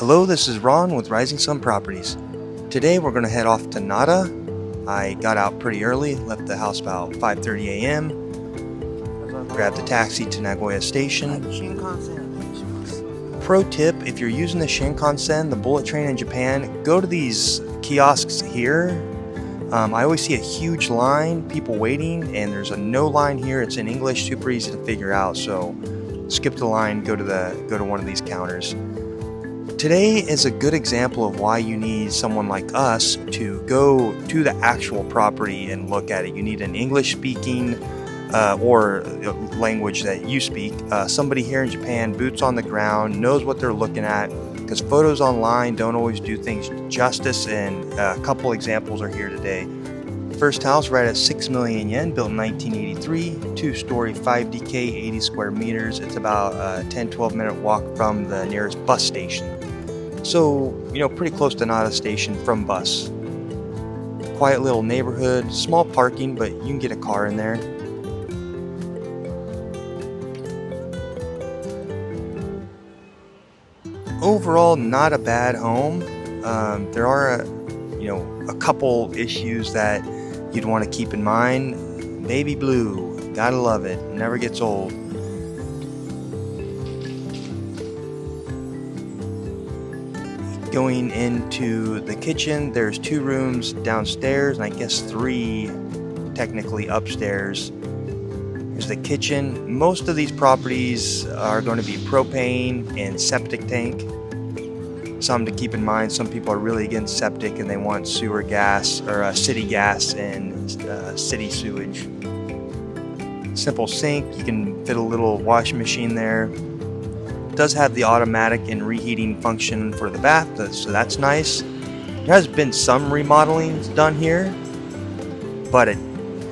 Hello, this is Ron with Rising Sun Properties. Today we're going to head off to Nara. I got out pretty early, left the house about 5:30 a.m. Grabbed a taxi to Nagoya Station. Pro tip, if you're using the Shinkansen, the bullet train in Japan, go to these kiosks here. I always see a huge line, people waiting, and there's a no line here. It's in English, super easy to figure out, so skip the line, go to one of these counters. Today is a good example of why you need someone like us to go to the actual property and look at it. You need an English-speaking or language that you speak. Somebody here in Japan, boots on the ground, knows what they're looking at, because photos online don't always do things justice, and a couple examples are here today. First house right at 6 million yen, built in 1983, two-story, 5DK, 80 square meters. It's about a 10-12 minute walk from the nearest bus station. So, pretty close to Nara station from bus. Quiet little neighborhood, small parking, but you can get a car in there. Overall, not a bad home. There are a couple issues that you'd want to keep in mind. Baby blue, gotta love it, never gets old. Going into the kitchen, there's 2 rooms downstairs and I guess 3 technically upstairs. Here's the kitchen. Most of these properties are going to be propane and septic tank. Something to keep in mind, some people are really against septic and they want sewer gas or city gas and city sewage. Simple sink, you can fit a little washing machine there. It does have the automatic and reheating function for the bath, so that's nice. There has been some remodeling done here, but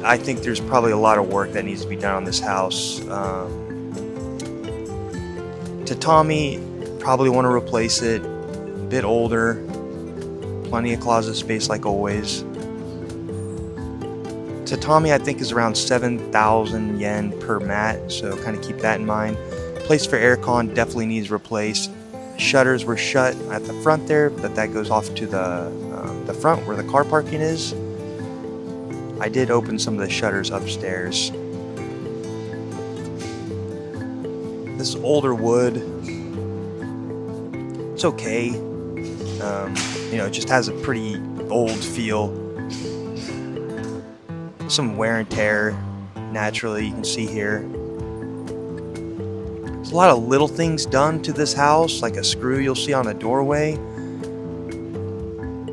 I think there's probably a lot of work that needs to be done on this house. Tatami, probably want to replace it. A bit older, plenty of closet space like always. Tatami I think is around 7,000 yen per mat, so kind of keep that in mind. Place for aircon definitely needs replaced. Shutters were shut at the front there, but that goes off to the front where the car parking is. I did open some of the shutters upstairs. This is older wood. It's okay. It just has a pretty old feel. Some wear and tear, naturally, you can see here. There's a lot of little things done to this house, like a screw you'll see on a doorway.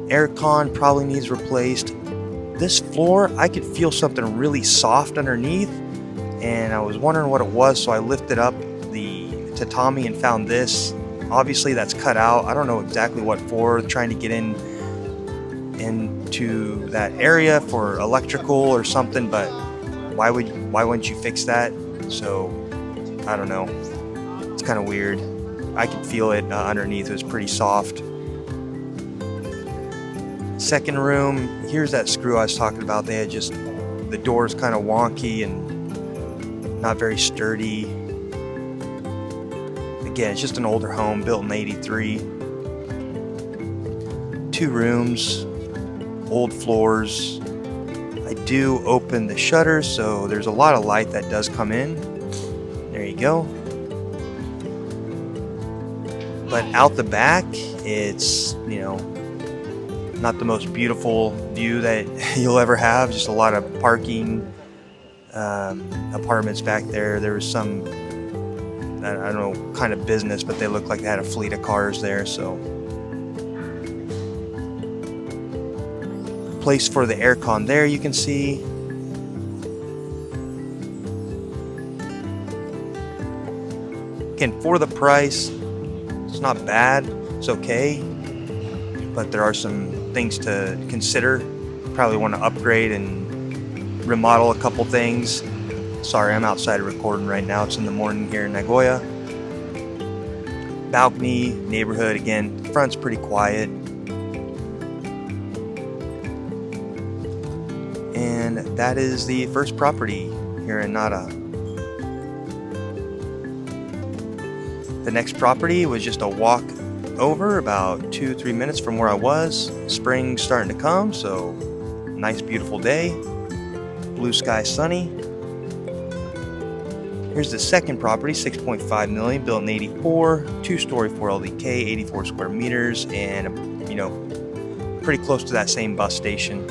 Aircon probably needs replaced. This floor, I could feel something really soft underneath, and I was wondering what it was, so I lifted up the tatami and found this. Obviously that's cut out. I don't know exactly what for, trying to get into that area for electrical or something, but why wouldn't you fix that? So I don't know. It's kind of weird. I could feel it underneath. It was pretty soft. Second room, here's that screw I was talking about. They had just, the door's kind of wonky and not very sturdy. Again, it's just an older home built in '83. 2 rooms, old floors. I do open the shutters, so there's a lot of light that does come in. There you go. But out the back, it's, not the most beautiful view that you'll ever have. Just a lot of parking, apartments back there. There was some, I don't know, kind of business, but they looked like they had a fleet of cars there, so. Place for the aircon there, you can see. Again, for the price, it's not bad, it's okay, but there are some things to consider. Probably want to upgrade and remodel a couple things. Sorry, I'm outside recording right now. It's in the morning here in Nagoya. Balcony, neighborhood, again, front's pretty quiet. And that is the first property here in Nara. The next property was just a walk over about 2-3 minutes from where I was. Spring's starting to come, so nice beautiful day. Blue sky, sunny. Here's the second property, 6.5 million, built in 84, 2-story 4LDK, 84 square meters, and, you know, pretty close to that same bus station.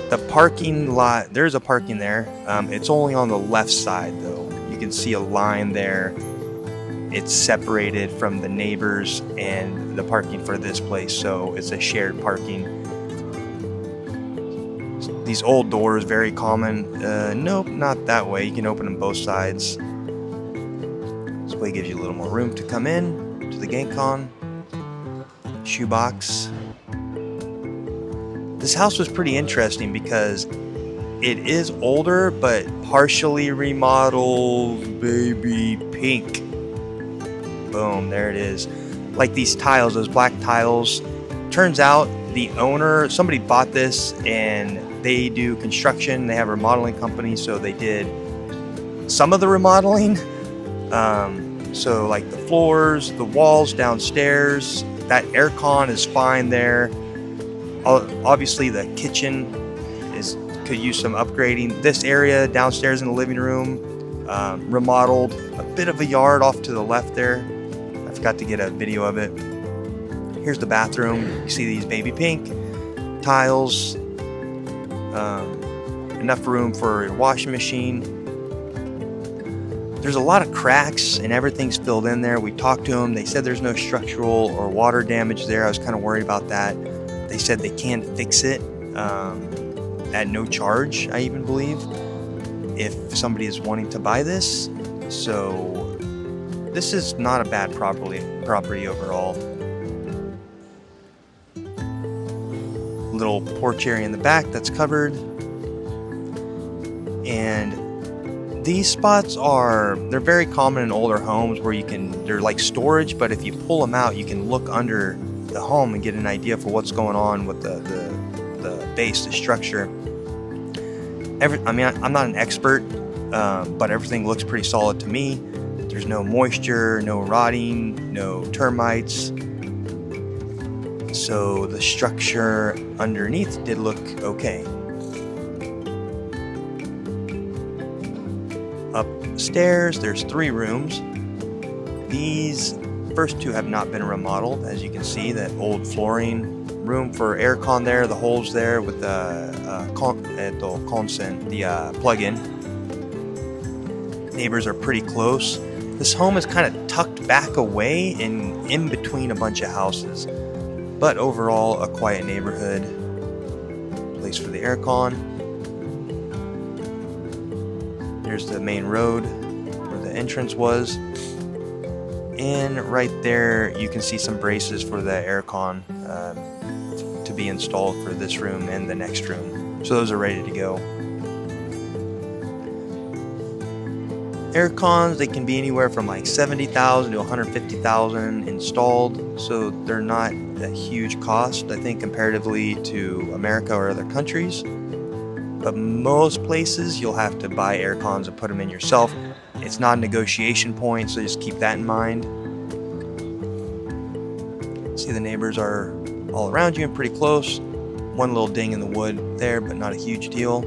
The parking lot, there's a parking there. It's only on the left side though. You can see a line there. It's separated from the neighbors and the parking for this place, so it's a shared parking. These old doors, very common. Nope, not that way. You can open them both sides. This way gives you a little more room to come in to the GameCon. Shoebox. This house was pretty interesting because it is older, but partially remodeled, baby pink. Boom, there it is. Like these tiles, those black tiles. Turns out the owner, somebody bought this and they do construction. They have a remodeling company, so they did some of the remodeling. So like the floors, the walls downstairs, that aircon is fine there. Obviously the kitchen could use some upgrading. This area downstairs in the living room, remodeled. A bit of a yard off to the left there. I forgot to get a video of it. Here's the bathroom. You see these baby pink tiles. Enough room for a washing machine. There's a lot of cracks and everything's filled in there. We talked to them. They said there's no structural or water damage there. I was kind of worried about that. They said they can fix it at no charge, I even believe, if somebody is wanting to buy this. So this is not a bad property overall. Little porch area in the back that's covered. And these spots they're very common in older homes where they're like storage, but if you pull them out, you can look under the home and get an idea for what's going on with the base, the structure. I'm not an expert, but everything looks pretty solid to me. There's no moisture, no rotting, no termites. So the structure underneath did look okay. Upstairs, there's 3 rooms. These first 2 have not been remodeled. As you can see, that old flooring, room for aircon there, the holes there with the plug-in. Neighbors are pretty close. This home is kind of tucked back away and in between a bunch of houses. But overall, a quiet neighborhood. Place for the aircon. Here's the main road where the entrance was. And right there, you can see some braces for the aircon to be installed for this room and the next room. So those are ready to go. Aircons, they can be anywhere from like $70,000 to $150,000 installed, so they're not a huge cost, I think, comparatively to America or other countries. But most places, you'll have to buy aircons and put them in yourself. It's not a negotiation point, so just keep that in mind. See, the neighbors are all around you and pretty close. One little ding in the wood there, but not a huge deal.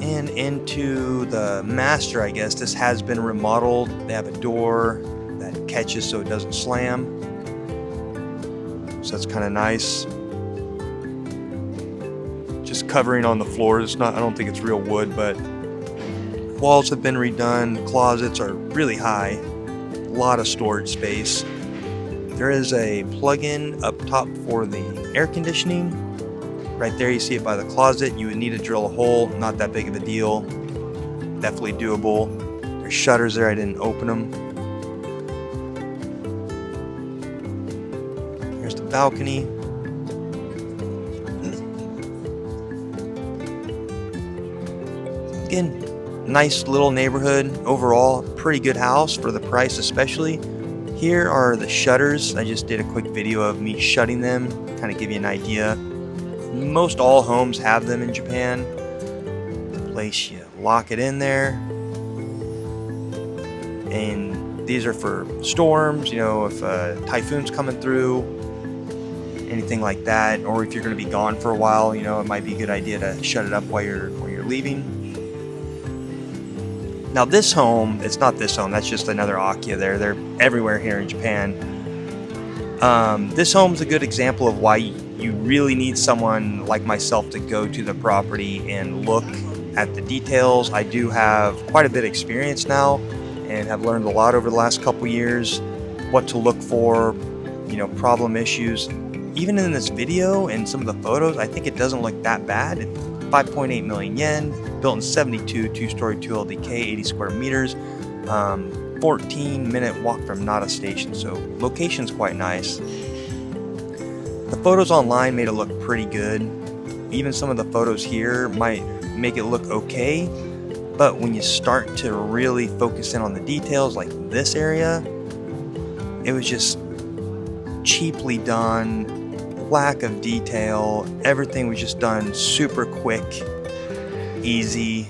And into the master, I guess. This has been remodeled. They have a door that catches so it doesn't slam. So that's kind of nice. Just covering on the floor. It's not, I don't think it's real wood, but walls have been redone. The closets are really high. A lot of storage space. There is a plug-in up top for the air conditioning. Right there, you see it by the closet. You would need to drill a hole. Not that big of a deal. Definitely doable. There's shutters there. I didn't open them. Here's the balcony. Again, nice little neighborhood overall. Pretty good house for the price, especially. Here are the shutters. I just did a quick video of me shutting them, kind of give you an idea. Most all homes have them in Japan. The place, you lock it in there. And these are for storms, you know, if a typhoon's coming through, anything like that, or if you're going to be gone for a while, you know, it might be a good idea to shut it up while you're leaving. Now this home, it's not this home, that's just another Akia there. They're everywhere here in Japan. This home's a good example of why you really need someone like myself to go to the property and look at the details. I do have quite a bit of experience now and have learned a lot over the last couple years, what to look for, you know, problem issues. Even in this video and some of the photos, I think it doesn't look that bad. 5.8 million yen, built in 72, two-story, 2 LDK, 80 square meters, 14-minute walk from Nara station, so location's quite nice. The photos online made it look pretty good. Even some of the photos here might make it look okay, but when you start to really focus in on the details, like this area, it was just cheaply done, lack of detail, everything was just done super quick, easy.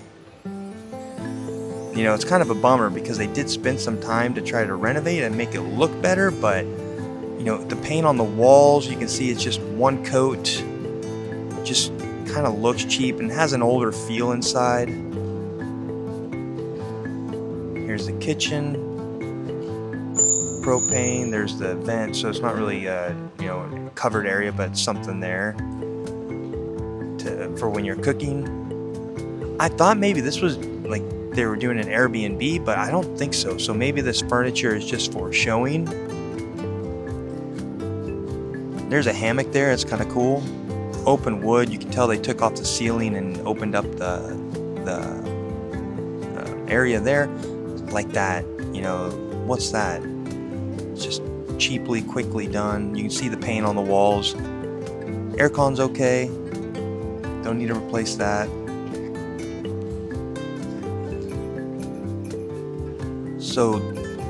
You know, it's kind of a bummer because they did spend some time to try to renovate and make it look better, but you know, the paint on the walls, you can see it's just one coat, just kind of looks cheap and has an older feel inside. Here's the kitchen, propane, there's the vent, so it's not really you know, covered area, but something there for when you're cooking. I thought maybe this was like they were doing an Airbnb, but I don't think so. So maybe this furniture is just for showing. There's a hammock there, it's kind of cool. Open wood, you can tell they took off the ceiling and opened up the area there. Like that, you know, what's that? It's just cheaply, quickly done. You can see the paint on the walls. Aircon's okay. Don't need to replace that. So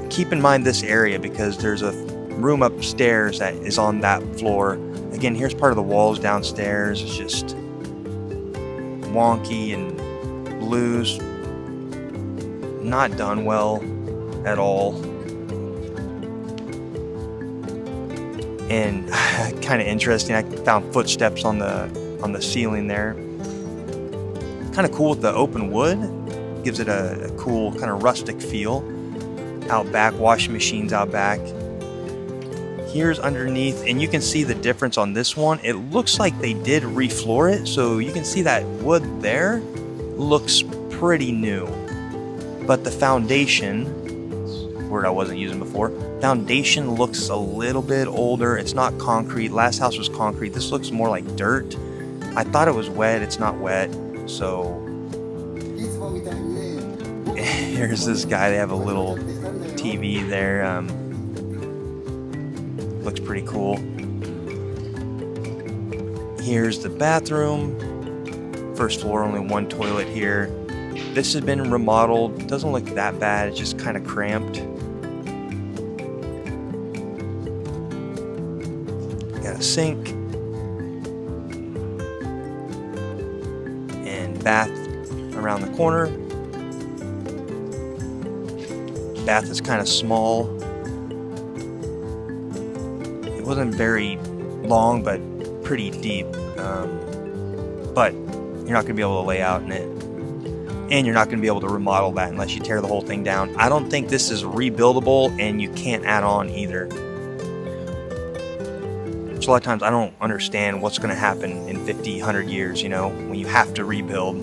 keep in mind this area because there's a room upstairs that is on that floor. Again, here's part of the walls downstairs. It's just wonky and loose. Not done well at all. And kind of interesting, I found footsteps on the ceiling there. Kind of cool with the open wood. Gives it a cool kind of rustic feel. Out back, washing machines out back. Here's underneath, and you can see the difference on this one. It looks like they did refloor it, so you can see that wood there looks pretty new. But the foundation, word I wasn't using before, foundation looks a little bit older. It's not concrete. Last house was concrete. This looks more like dirt. I thought it was wet. It's not wet. So here's this guy. They have a little TV there. Looks pretty cool. Here's the bathroom. First floor, only one toilet here. This has been remodeled. Doesn't look that bad. It's just kind of cramped. Got a sink. And bath around the corner. Bath is kind of small. It wasn't very long, but pretty deep. But you're not going to be able to lay out in it. And you're not going to be able to remodel that unless you tear the whole thing down. I don't think this is rebuildable, and you can't add on either. So a lot of times I don't understand what's going to happen in 50, 100 years, you know, when you have to rebuild.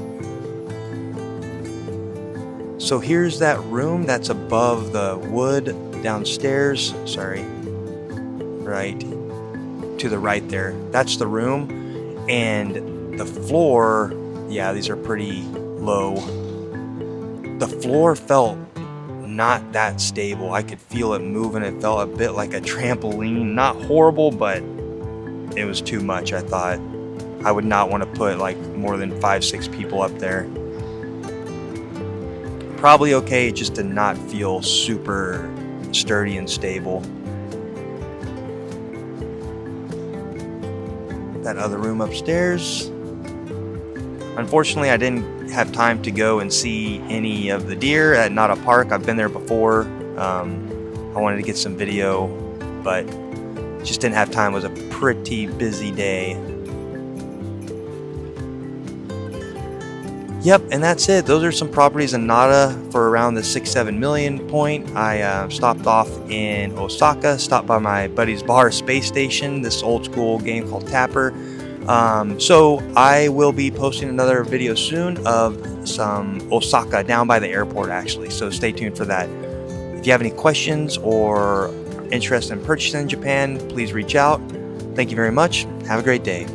So here's that room that's above the wood downstairs. Sorry. Right. To the right there. That's the room. And the floor, yeah, these are pretty low. The floor felt not that stable. I could feel it moving. It felt a bit like a trampoline. Not horrible, but it was too much, I thought. I would not want to put like more than 5-6 people up there. Probably okay, just to not feel super sturdy and stable. That other room upstairs. Unfortunately, I didn't have time to go and see any of the deer at Nara Park. I've been there before. I wanted to get some video, but just didn't have time. It was a pretty busy day. Yep, and that's it. Those are some properties in Nara for around the 6-7 million point. I stopped off in Osaka, stopped by my buddy's bar, Space Station, this old school game called Tapper. So I will be posting another video soon of some Osaka down by the airport actually, so stay tuned for that. If you have any questions or interest in purchasing in Japan, please reach out. Thank you very much. Have a great day.